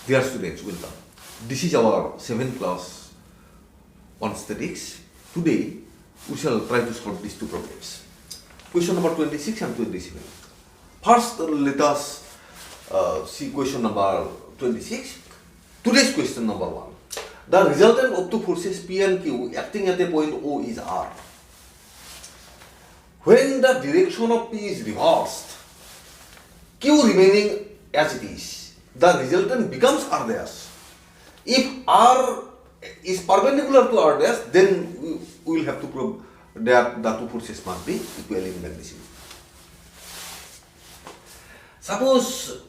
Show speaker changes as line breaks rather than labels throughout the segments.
Dear students, welcome. This is our 7th class on statics. Today, we shall try to solve these two problems. Question number 26 and 27. First, let us see question number 26. Today's question number 1. The resultant of two forces P and Q acting at a point O is R. When the direction of P is reversed, Q remaining as it is, the resultant becomes R dash. If R is perpendicular to R dash, then we will have to prove that the two forces must be equal in magnitude. Suppose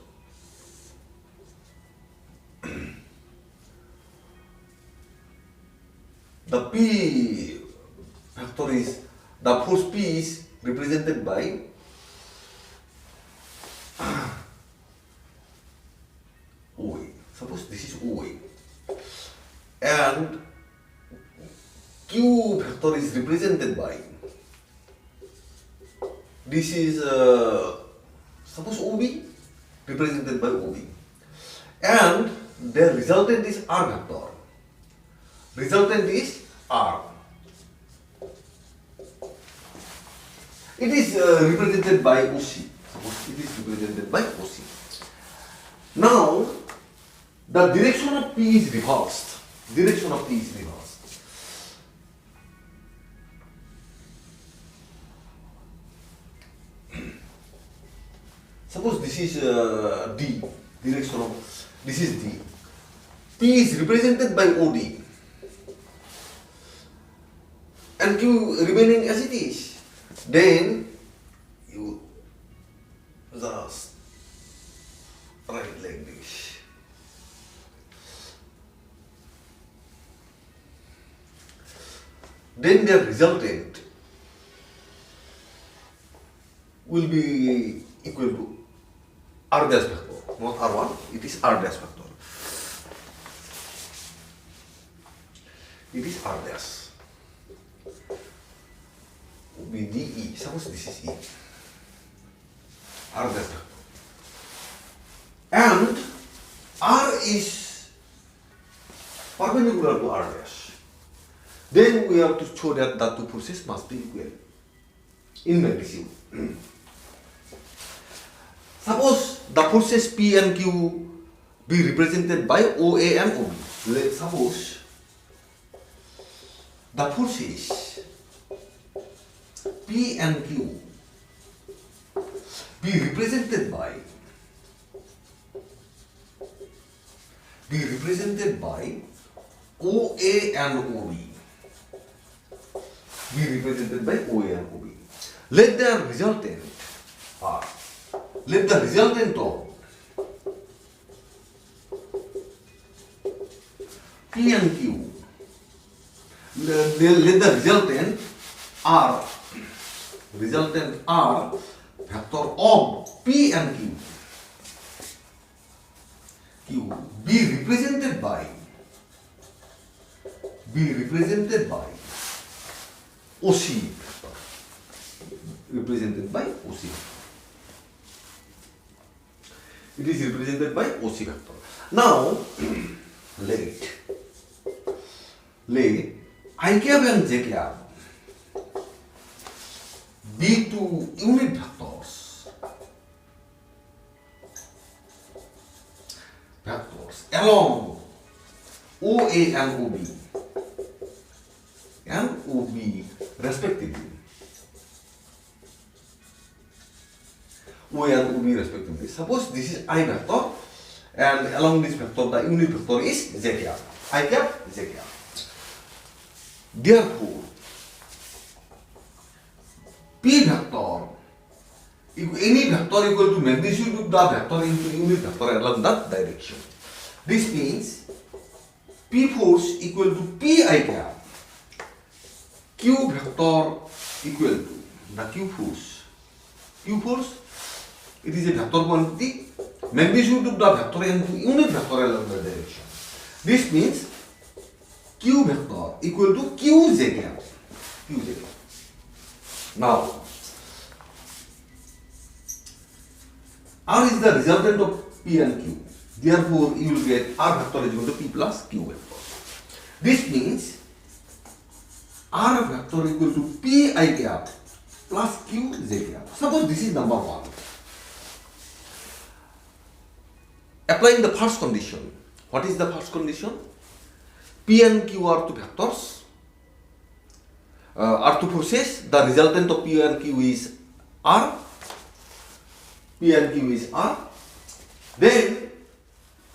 the P factor is, the force P is represented by OA. Suppose this is OA. And Q factor is represented by, this is suppose OB, represented by OB. And the resultant is R factor. Resultant is R. It is represented by OC. Suppose it is represented by OC. Now, the direction of P is reversed. Direction of P is reversed. Suppose this is D. Direction of, this is D. P is represented by OD. And Q remaining as it is. Then you just write like this. Then the resultant will be equal to R dash factor, not R1, it is R dash factor. It is R dash. Be DE, suppose this is E. R dash factor. And R is perpendicular to R dash. Then we have to show that the two forces must be equal in magnitude. Suppose the forces P and Q be represented by OA and OB. Let's suppose the forces P and Q be represented by OA and OB. Be represented by OA and OB. Let the resultant R. Let the resultant of P and Q. Let the resultant R. Resultant R factor of P and Q be represented by OC factor. Represented by OC. It is represented by OC factor. Now let I cap and J cap be two unit vectors along OA and OB respectively. OA and OB respectively. Suppose this is I vector and along this vector the unit vector is J cap. I cap, J cap. Therefore, P vector, any vector equal to magnitude of the vector into unit vector along that direction. This means P force equal to P I cap. Q vector equal to the Q force. Q force, it is a vector quantity, magnitude of the vector into unit vector along the direction. This means Q vector equal to Q J cap. Q J cap. Now, R is the resultant of P and Q. Therefore, you will get R vector is equal to P plus Q vector. This means R vector is equal to P I cap plus Q j cap. Suppose this is number 1. Applying the first condition. What is the first condition? P and Q are two vectors, are two forces. The resultant of P and Q is R. P and Q is R. Then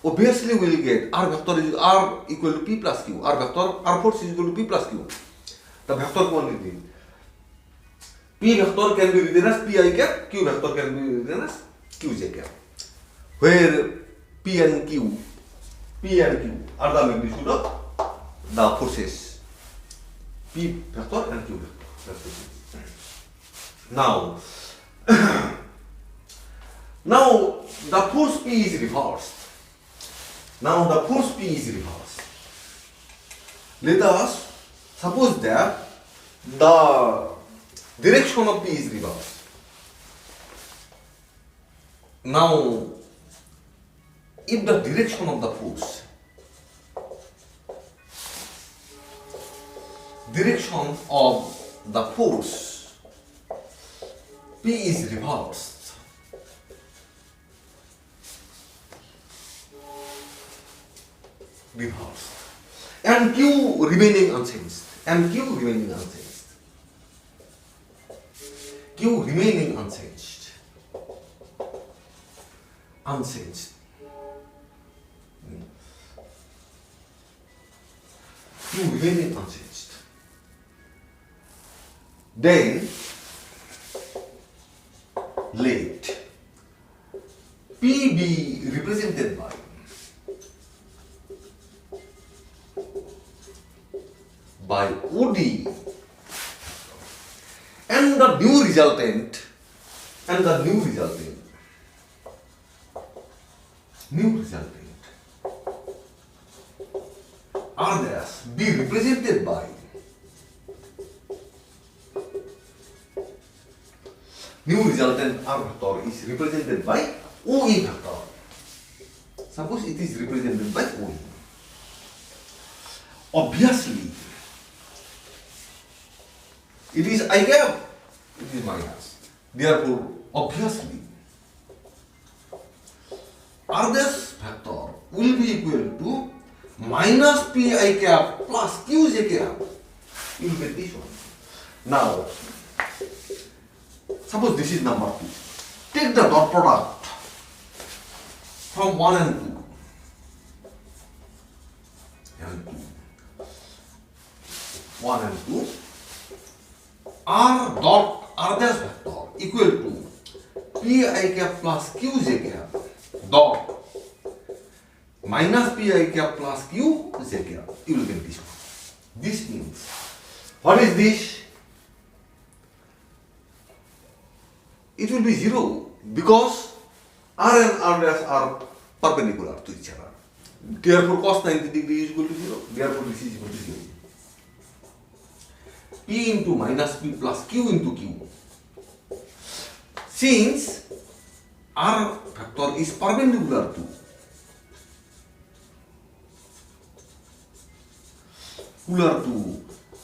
obviously we will get R vector is R equal to P plus Q. R vector, R force is equal to P plus Q. The vector quantity. P vector can be written as P I cap. Q vector can be written as Q j cap. Where P and Q are the magnitude of the forces P vector and Q vector. Now, now the force P is reversed. Let us suppose that the direction of P is reversed. Now, if the direction of the force P is reversed, and Q remaining unchanged, then let P be represented by OD, and the new resultant R dash be represented by new resultant R vector is represented by OE vector. Suppose it is represented by OE. Obviously, it is I cap, it is minus. Therefore, obviously, R dash vector will be equal to minus P I cap plus Q j cap. You will get this one. Now, suppose this is number 2. Take the dot product from 1 and 2. R dash vector equal to P I cap plus Q j cap dot minus P I cap plus Q j cap. You will get this one. This means, what is this? It will be 0 because R and R dash are perpendicular to each other. Therefore, cos 90 degree is equal to 0. Therefore, this is equal to 0. P into minus P plus Q into Q. Since R vector is perpendicular to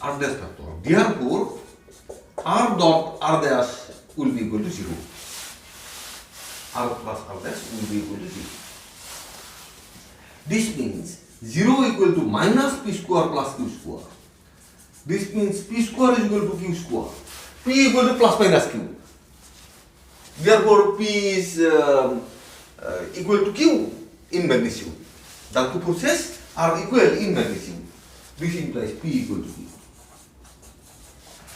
R dash vector, therefore R dot R dash will be equal to 0. R plus R dash will be equal to 0. This means 0 equal to minus P square plus Q square. This means P square is equal to Q square. P equal to plus minus Q. Therefore, P is equal to Q in magnitude. The two forces are equal in magnitude. This implies P equal to Q.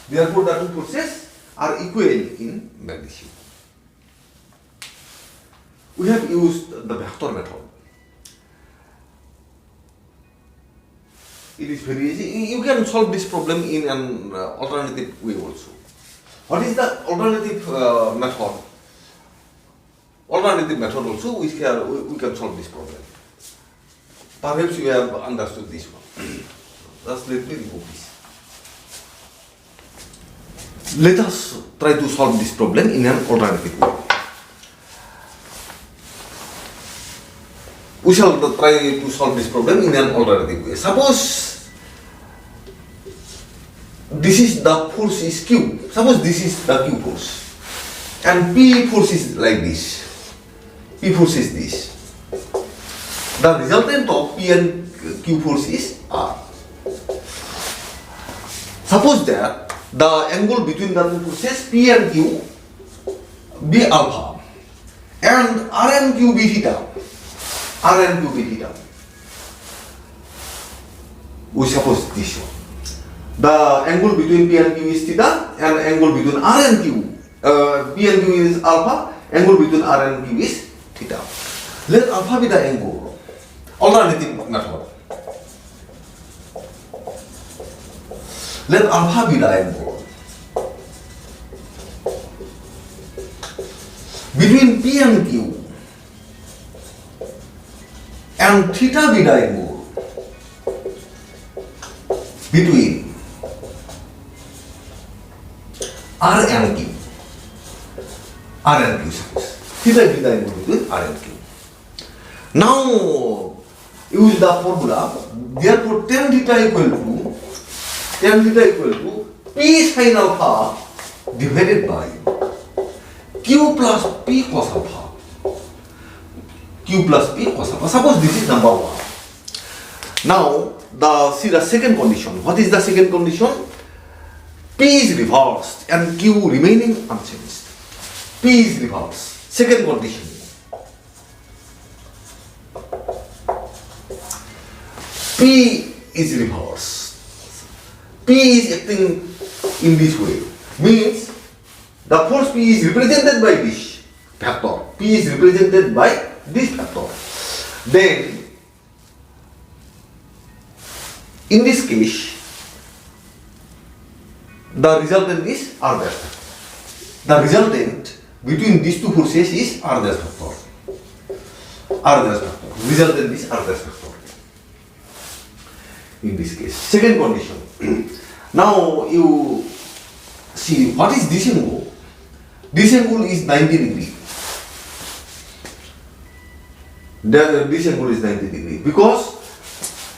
Therefore, the two forces are equal in magnitude. We have used the vector method. It is very easy. You can solve this problem in an alternative way also. What is the alternative method? Alternative method also we can solve this problem. Perhaps you have understood this one. Just let me remove this. Let us try to solve this problem in an alternative way. We shall try to solve this problem in an alternative way. Suppose this is the force is Q. Suppose this is the Q force, and P force is like this. P force is this. The resultant of P and Q force is R. Suppose that the angle between the two forces P and Q be alpha, and R and Q be theta. R and Q be theta. We suppose this one. The angle between P and Q is theta, and angle between R and Q, P and Q is alpha, angle between R and Q is theta. Let alpha be the angle. Alternative method. Let alpha be the angle between P and Q, and theta be the angle between R and Q. R and Q, suppose. Theta be the angle between R and Q. Now, use the formula. Therefore, tan theta equal to P sin alpha divided by Q plus P cos alpha. Q plus P cos alpha. Suppose this is number 1. Now, see the second condition. What is the second condition? P is reversed and Q remaining unchanged. P is reversed. Second condition. P is reversed. P is acting in this way. Means the force P is represented by this vector. P is represented by this vector. Then, in this case, the resultant is R dash vector. The resultant between these two forces is R dash vector. R dash vector. Resultant is R dash vector. In this case, second condition. Now you see what is this angle? This angle is 90 degree. This angle is 90 degree because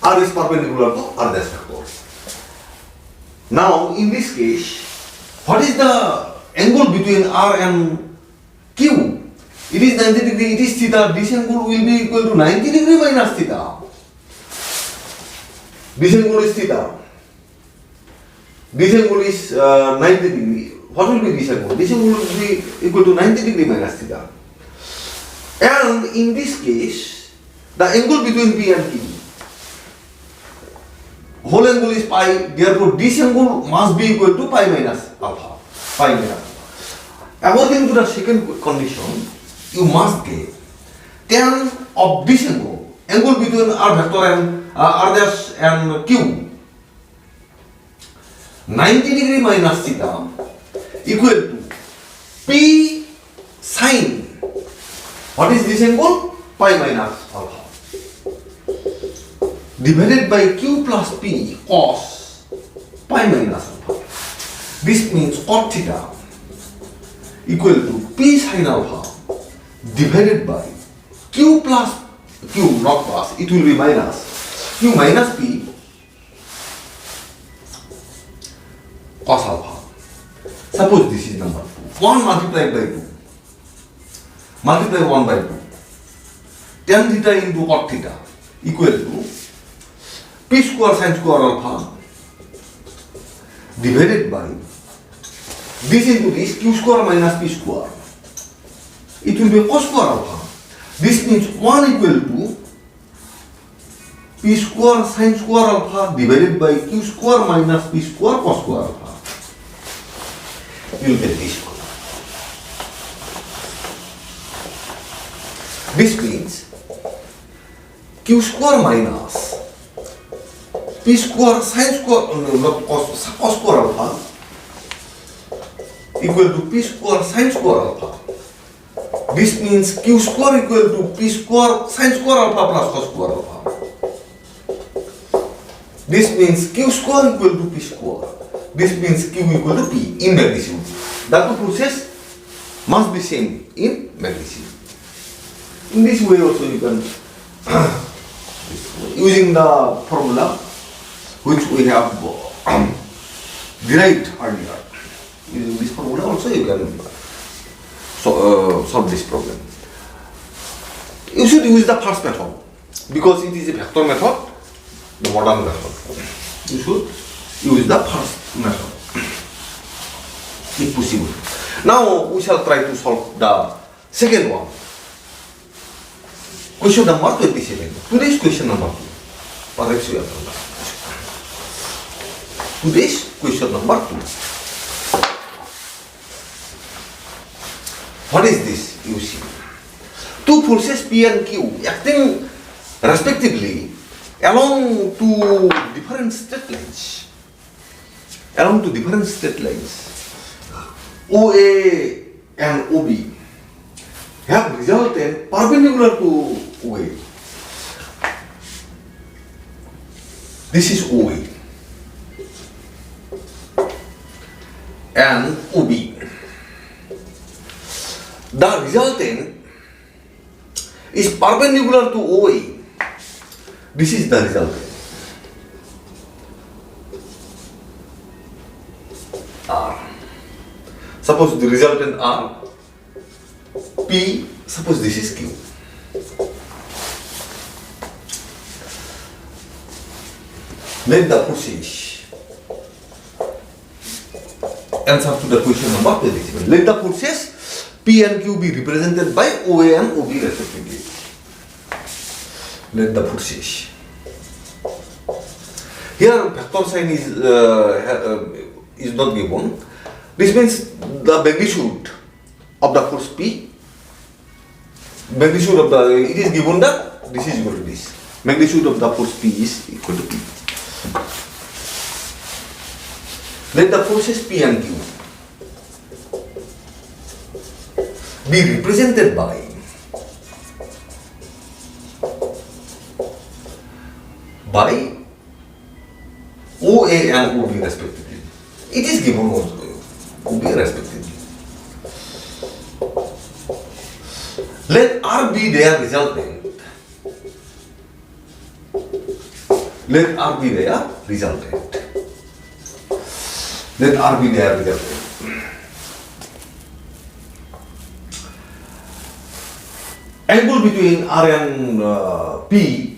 R is perpendicular to R dash vector. Now in this case, what is the angle between R and Q? It is 90 degree, it is theta. This angle will be equal to 90 degree minus theta. This angle is theta. This angle is 90 degree. What will be this angle? This angle will be equal to 90 degree minus theta. And in this case, the angle between P and Q, whole angle is pi. Therefore, this angle must be equal to pi minus alpha. Pi minus alpha. According to the second condition, you must get tan of this angle between R vector and R dash and Q, 90 degree minus theta equal to P sin. What is this angle? Pi minus alpha divided by Q plus P cos pi minus alpha. This means cot theta equal to P sin alpha divided by Q plus Q, not plus, it will be minus Q minus P cos alpha. Suppose this is number 2. 1 multiplied by 2. Multiply 1 by 2. Tan theta into cot theta equal to P square sin square alpha divided by this into this Q square minus P square. It will be cos square alpha. This means 1 equal to P square sin square alpha divided by Q square minus P square cos square alpha. You will get this one. This means Q square minus P square sin square, not cos square alpha equal to P square sin square alpha. This means Q square equal to P square sin square alpha plus cos square alpha. This means Q square equal to P square. This means Q equal to P in magnitude. The two forces must be same in magnitude. In this way also you can using the formula which we have derived earlier. Using this formula also you can solve this problem. You should use the first method because it is a vector method, the modern method. You should use the first method if possible. Now we shall try to solve the second one. Question number 27. Today's question number 2. Perhaps you have done that. Today's question number 2. What is this? You see. Two forces P and Q acting respectively along two different straight lines. Along two different straight lines. OA and OB have resulted perpendicular to OA. This is OA and OB. The resultant is perpendicular to OA. This is the resultant. R. Suppose the resultant R, P, suppose this is Q. Let the forces, answer to the question number 27. Let the forces P and Q be represented by OA and OB respectively. Let the forces. Here vector sign is not given. This means the magnitude of the force P, magnitude of the, it is given that this is equal to this. Magnitude of the force P is equal to P. Let the forces P and Q be represented by OA and OB respectively. It is given also, OB respectively. Let R be their resultant. Let R be their resultant. Let R be their resultant. Angle between R and P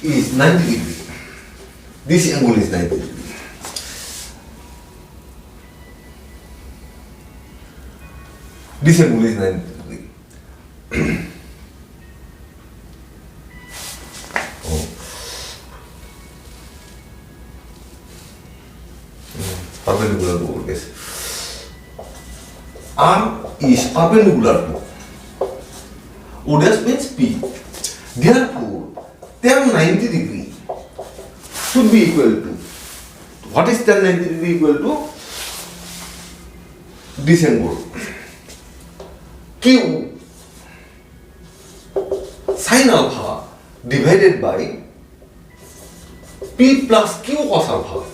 is 90 degree. This angle is 90 degree. This angle is 90 degree. Perpendicular to this. R is perpendicular to O dash means P. Therefore, tan 90 degree should be equal to, what is tan 90 degree equal to? This angle. Q sin alpha divided by P plus Q cos alpha.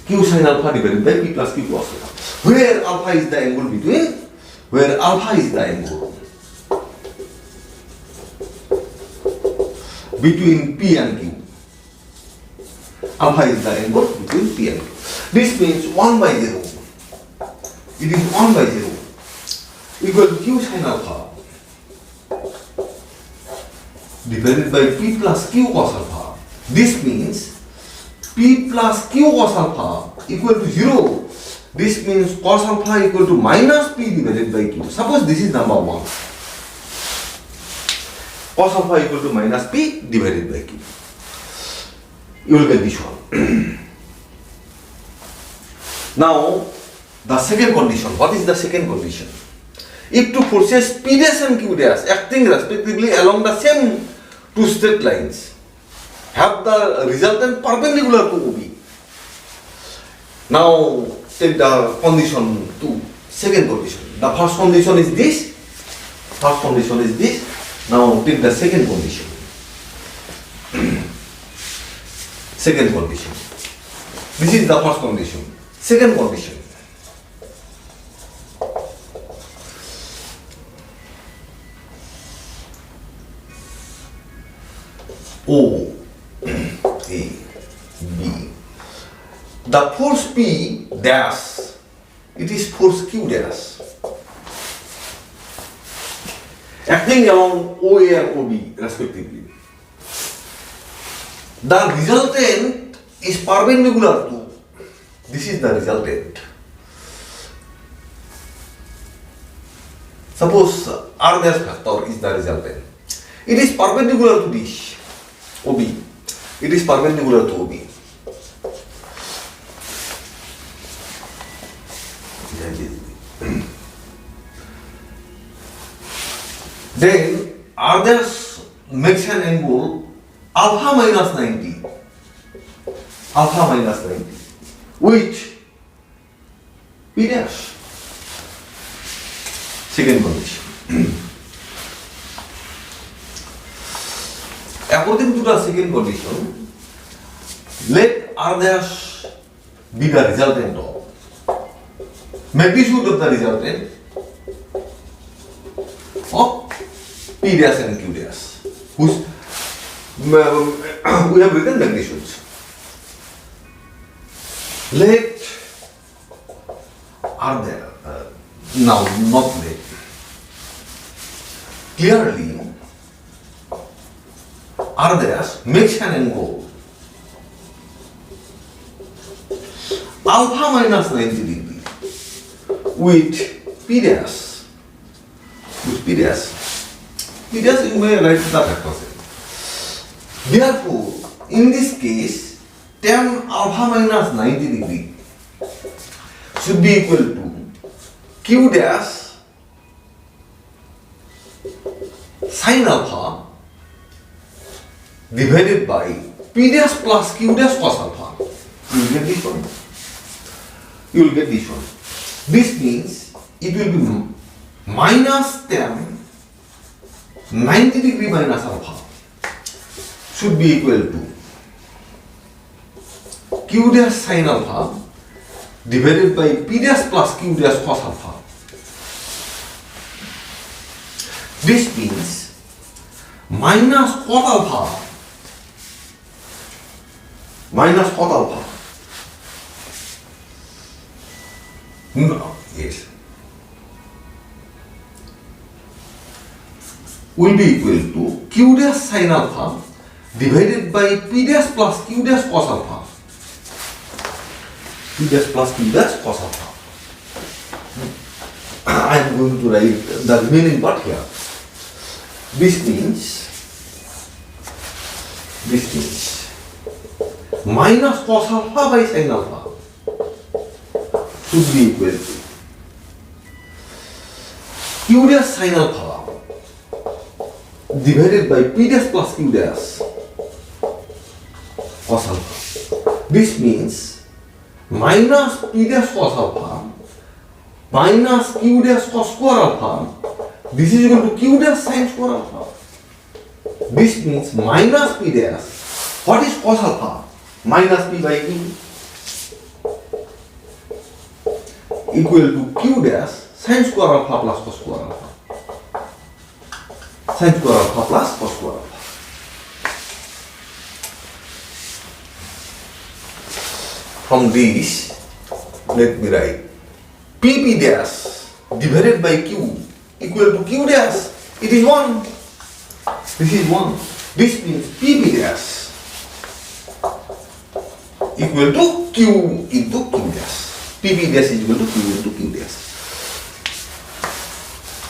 Q sin alpha divided by P plus Q cos alpha. Where alpha is the angle between? Where alpha is the angle between P and Q. Alpha is the angle between P and Q. This means 1 by 0. It is 1 by 0 equal to Q sin alpha divided by P plus Q cos alpha. This means P plus Q cos alpha equal to 0. This means cos alpha equal to minus P divided by Q. Suppose this is number 1. Cos alpha equal to minus P divided by Q. You will get this one. Now, the second condition. What is the second condition? If two forces P dash and Q dash acting respectively along the same two straight lines have the resultant perpendicular to OB. Now, take the condition 2. Second condition. The first condition is this. First condition is this. Now take the second condition. Second condition. This is the first condition. Second condition. the force P dash, it is force Q dash, acting along OA and OB respectively. The resultant is perpendicular to, this is the resultant. Suppose R dash vector is the resultant. It is perpendicular to this, OB. It is perpendicular to OB. Then R dash makes an angle alpha minus 90, which P dash. Second condition. According to the second condition, let R dash be the resultant of magnitude of the resultant of P dash and Q dash, whose we have written magnitudes. Let R there now not let. Clearly, R dash makes an angle alpha minus 90 degree with P dash. P dash you may write the vector. Therefore, in this case, tan alpha minus 90 degree should be equal to Q dash sin alpha divided by P dash plus Q dash cos alpha. You will get this one. This means it will be minus tan 90 degree minus alpha should be equal to Q dash sin alpha divided by P dash plus Q dash cos alpha. This means minus cot alpha will be equal to Q dash sin alpha divided by P dash plus Q dash cos alpha. P dash plus Q dash cos alpha. I am going to write the remaining part here. This means minus cos alpha by sin alpha should be equal to Q dash sin alpha divided by P dash plus Q dash cos alpha. This means minus P dash cos alpha minus Q dash cos square alpha. This is equal to Q dash sin square alpha. This means minus P dash. What is cos alpha? Minus P by Q equal to Q dash sin square alpha plus cos square alpha. Sin square alpha plus cos square alpha. From this, let me write PP dash divided by Q equal to Q dash. It is 1. This is 1. This means PP dash equal to Q into Q dash. PP dash is equal to Q into Q dash.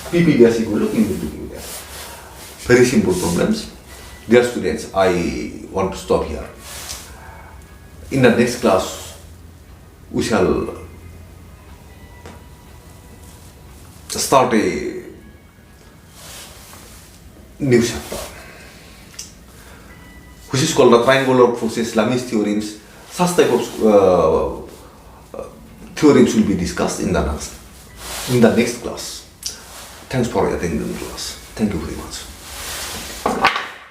PP dash equal to Q into Q dash. Very simple problems. Dear students, I want to stop here. In the next class, we shall start a new chapter, which is called the triangular forces, Lami's theorems. Such type of theorems will be discussed in the next class. Thanks for attending the class. Thank you very much.